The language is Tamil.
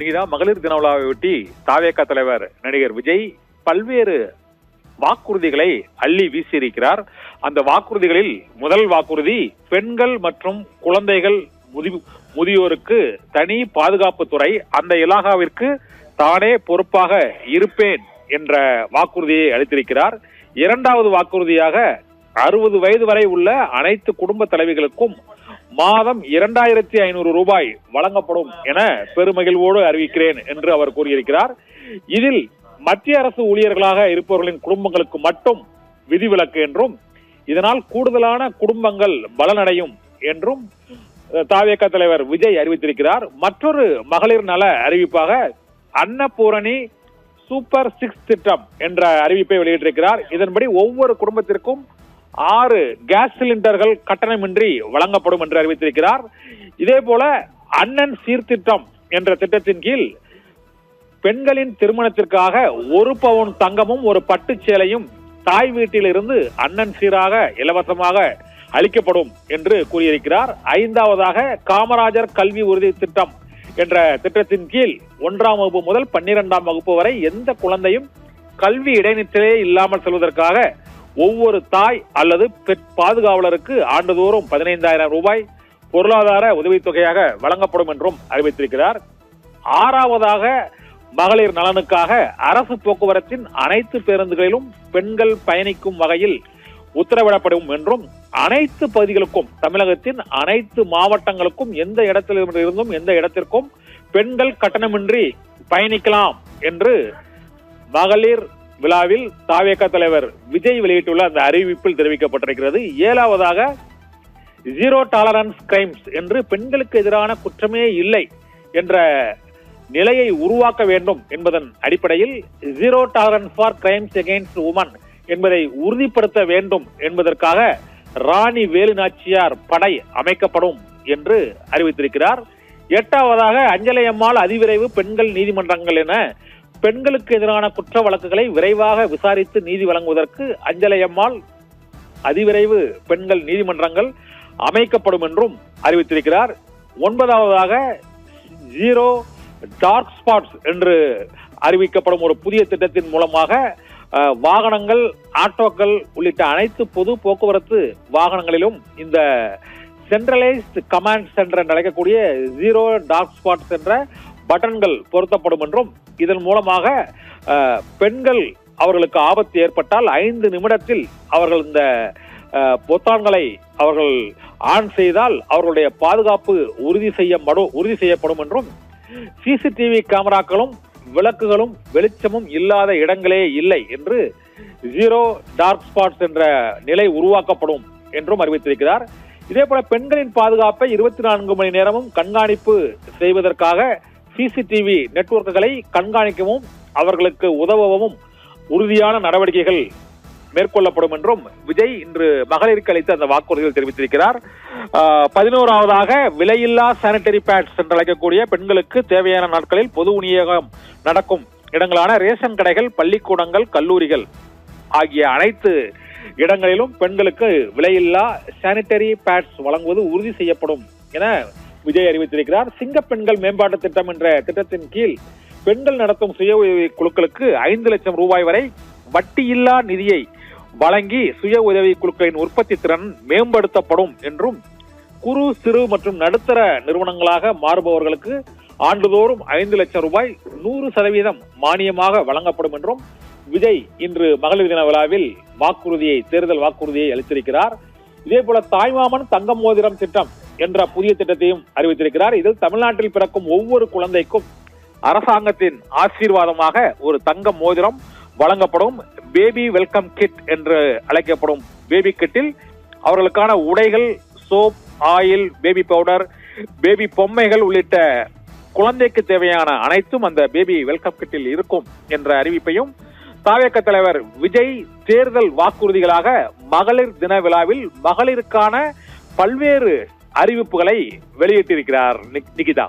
இன்னைக்குதான் மகளிர் தின விழாவை ஒட்டி தாவேகா தலைவர் நடிகர் விஜய் பல்வேறு வாக்குறுதிகளை அள்ளி வீசியிருக்கிறார். அந்த வாக்குறுதிகளில் முதல் வாக்குறுதி பெண்கள் மற்றும் குழந்தைகள் முதியோருக்கு தனி பாதுகாப்பு துறை, அந்த இலாகாவிற்கு தானே பொறுப்பாக இருப்பேன் என்ற வாக்குறுதியை அளித்திருக்கிறார். இரண்டாவது வாக்குறுதியாக 60 வயது வரை உள்ள அனைத்து குடும்ப தலைவிகளுக்கும் மாதம் 2500 ரூபாய் வழங்கப்படும் என பெருமகிழ்வோடு அறிவிக்கிறேன் என்று அவர் கூறியிருக்கிறார். இதில் மத்திய அரசு ஊழியர்களாக இருப்பவர்களின் குடும்பங்களுக்கு மட்டும் விதிவிலக்கு என்றும், இதனால் கூடுதலான குடும்பங்கள் பலனடையும் என்றும் தாவேகா தலைவர் விஜய் அறிவித்திருக்கிறார். மற்றொரு மகளிர் நல அறிவிப்பாக அன்னபூரணி சூப்பர் 6 திட்டம் என்ற அறிவிப்பை வெளியிட்டிருக்கிறார். இதன்படி ஒவ்வொரு குடும்பத்திற்கும் 6 கேஸ் சிலிண்டர்கள் கட்டணமின்றி வழங்கப்படும் என்று அறிவித்திருக்கிறார். இதே போல அண்ணன் சீர்திட்டம் என்ற திட்டத்தின் கீழ் பெண்களின் திருமணத்திற்காக 1 பவுன் தங்கமும் 1 பட்டு சேலையும் தாய் வீட்டிலிருந்து அண்ணன் சீராக இலவசமாக அளிக்கப்படும் என்று கூறியிருக்கிறார். 5வதாக காமராஜர் கல்வி உறுதி திட்டம் என்ற திட்டத்தின் கீழ் 1ஆம் வகுப்பு முதல் 12ஆம் வகுப்பு வரை எந்த குழந்தையும் கல்வி இடைநிற்றலே இல்லாமல் செல்வதற்காக ஒவ்வொரு தாய் அல்லது பாதுகாவலருக்கு ஆண்டுதோறும் 15,000 ரூபாய் பொருளாதார உதவித்தொகையாக வழங்கப்படும் என்றும் அறிவித்திருக்கிறார். 6வதாக மகளிர் நலனுக்காக அரசு போக்குவரத்தின் அனைத்து பேருந்துகளிலும் பெண்கள் பயணிக்கும் வகையில் உத்தரவிடப்படும் என்றும், அனைத்து பகுதிகளுக்கும் தமிழகத்தின் அனைத்து மாவட்டங்களுக்கும் எந்த இடத்திலிருந்தும் எந்த இடத்திற்கும் பெண்கள் கட்டணமின்றி பயணிக்கலாம் என்று மகளிர் விழாவில் தாவேகா தலைவர் விஜய் வெளியிட்டுள்ள அந்த அறிவிப்பில் தெரிவிக்கப்பட்டிருக்கிறது. 7வதாக ஜீரோ டாலரன்ஸ் கிரைம்ஸ் என்று பெண்களுக்கு எதிரான குற்றமே இல்லை என்ற நிலையை உருவாக்க வேண்டும் என்பதன் அடிப்படையில் zero tolerance for crimes against women என்பதை உறுதிப்படுத்த வேண்டும் என்பதற்காக ராணி வேலு நாச்சியார் படை அமைக்கப்படும் என்று அறிவித்திருக்கிறார். 8வதாக அஞ்சலை அம்மாள் அதிவிரைவு பெண்கள் நீதிமன்றங்கள் என பெண்களுக்கு எதிரான குற்ற வழக்குகளை விரைவாக விசாரித்து நீதி வழங்குவதற்கு அஞ்சலை அம்மாள் அதிவிரைவு பெண்கள் நீதிமன்றங்கள் அமைக்கப்படும் என்றும் அறிவித்திருக்கிறார். 9வதாக ஜீரோ டார்க் ஸ்பாட்ஸ் என்று அறிவிக்கப்படும் ஒரு புதிய திட்டத்தின் மூலமாக வாகனங்கள், ஆட்டோக்கள் உள்ளிட்ட அனைத்து பொது போக்குவரத்து வாகனங்களிலும் இந்த சென்ட்ரலைஸ்ட் கமாண்ட் சென்டர் என்று அழைக்கக்கூடிய ஜீரோ டார்க் ஸ்பாட்ஸ் என்ற பட்டன்கள் பொருத்தப்படும் என்றும், இதன் மூலமாக பெண்கள் அவர்களுக்கு ஆபத்து ஏற்பட்டால் 5 நிமிடத்தில் அவர்கள் இந்த பொத்தான்களை அவர்கள் ஆன் செய்தால் அவர்களுடைய பாதுகாப்பு உறுதி செய்யப்படும் என்றும், சிசிடிவி கேமராக்களும் விளக்குகளும் வெளிச்சமும் இல்லாத இடங்களே இல்லை என்று ஜீரோ டார்க் ஸ்பாட்ஸ் என்ற நிலை உருவாக்கப்படும் என்றும் அறிவித்திருக்கிறார். இதே போல பெண்களின் பாதுகாப்பை 24 மணி நேரமும் கண்காணிப்பு செய்வதற்காக சிசிடிவி நெட்வொர்க்குகளை கண்காணிக்கவும் அவர்களுக்கு உதவவும் உறுதியான நடவடிக்கைகள் மேற்கொள்ளப்படும் என்றும் விஜய் இன்று மகளிருக்கு அளித்த அந்த வாக்குறுதிகள் தெரிவித்திருக்கிறார். 11வதாக விலையில்லா சானிட்டரி பேட்ஸ் என்று அழைக்கக்கூடிய பெண்களுக்கு தேவையான நாட்களில் பொது விநியோகம் நடக்கும் இடங்களான ரேஷன் கடைகள், பள்ளிக்கூடங்கள், கல்லூரிகள் ஆகிய அனைத்து இடங்களிலும் பெண்களுக்கு விலையில்லா சானிட்டரி பேட்ஸ் வழங்குவது உறுதி செய்யப்படும் என விஜய் அறிவித்திருக்கிறார். சிங்க பெண்கள் மேம்பாட்டு திட்டம் என்ற திட்டத்தின் கீழ் பெண்கள் நடத்தும் சுய உதவி குழுக்களுக்கு 5 லட்சம் ரூபாய் வரை வட்டியில்லா நிதியை வழங்கி சுய உதவி குழுக்களின் உற்பத்தி திறன் மேம்படுத்தப்படும் என்றும், குறு சிறு மற்றும் நடுத்தர நிறுவனங்களாக மாறுபவர்களுக்கு ஆண்டுதோறும் 5 லட்சம் ரூபாய் 100% மானியமாக வழங்கப்படும் என்றும் விஜய் இன்று மகளிர் தின விழாவில் தேர்தல் வாக்குறுதியை அளித்திருக்கிறார். இதே போல தாய்மாமன் தங்க மோதிரம் திட்டம் என்ற புதிய திட்டத்தையும் அறிவித்திருக்கிறார். இதில் தமிழ்நாட்டில் பிறக்கும் ஒவ்வொரு குழந்தைக்கும் அரசாங்கத்தின் ஆசீர்வாதமாக ஒரு தங்க மோதிரம் வழங்கப்படும். பேபி வெல்கம் கிட் என்று அழைக்கப்படும் பேபி கிட்டில் அவர்களுக்கான உடைகள், soap, oil, baby powder, baby பொம்மைகள் உள்ளிட்ட குழந்தைக்கு தேவையான அனைத்தும் அந்த பேபி வெல்கம் கிட்டில் இருக்கும் என்ற அறிவிப்பையும் தாவேகா தலைவர் விஜய் தேர்தல் வாக்குறுதிகளாக மகளிர் தின விழாவில் மகளிருக்கான பல்வேறு அறிவிப்புகளை வெளியிட்டிருக்கிறார். நிகிதா.